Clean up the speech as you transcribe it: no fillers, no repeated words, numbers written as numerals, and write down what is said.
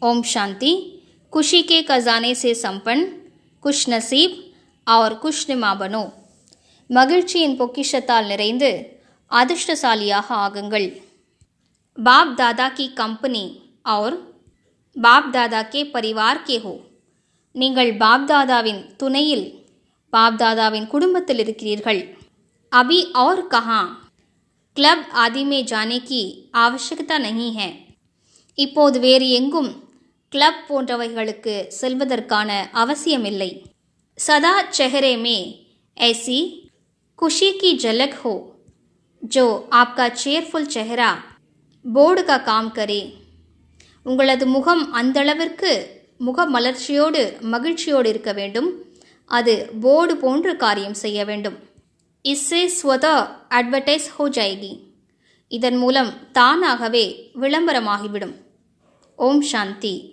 ओम शांति। खुशी के खजाने से संपन्न, खुश नसीब और खुशनुमा बनो। மகிழ்ச்சியின் பொக்கிஷத்தால் நிறைந்து அதிர்ஷ்டசாலியாக ஆகுங்கள்। बाप दादा की कंपनी और बाप दादा के परिवार के हो। நீங்கள் பாப் தாதாவின் துணையில் பாப் தாதாவின் குடும்பத்தில் இருக்கிறீர்கள்। अभी और कहाँ क्लब आदि में जाने की आवश्यकता नहीं है। இப்போது வேறு எங்கும் கிளப் போன்றவைகளுக்கு செல்வதற்கான அவசியமில்லை। सदा चेहरे में ऐसी खुशी की झलक हो जो आपका चेयरफुल चेहरा बोर्ड का काम करे। உங்களது முகம் அந்தளவிற்கு முக மலர்ச்சியோடு மகிழ்ச்சியோடு இருக்க வேண்டும், அது போர்டு போன்று காரியம் செய்ய வேண்டும்। इससे स्वतः एडवर्टाइज हो जाएगी। இதன் மூலம் தானாகவே விளம்பரமாகிவிடும்। ஓம் சாந்தி।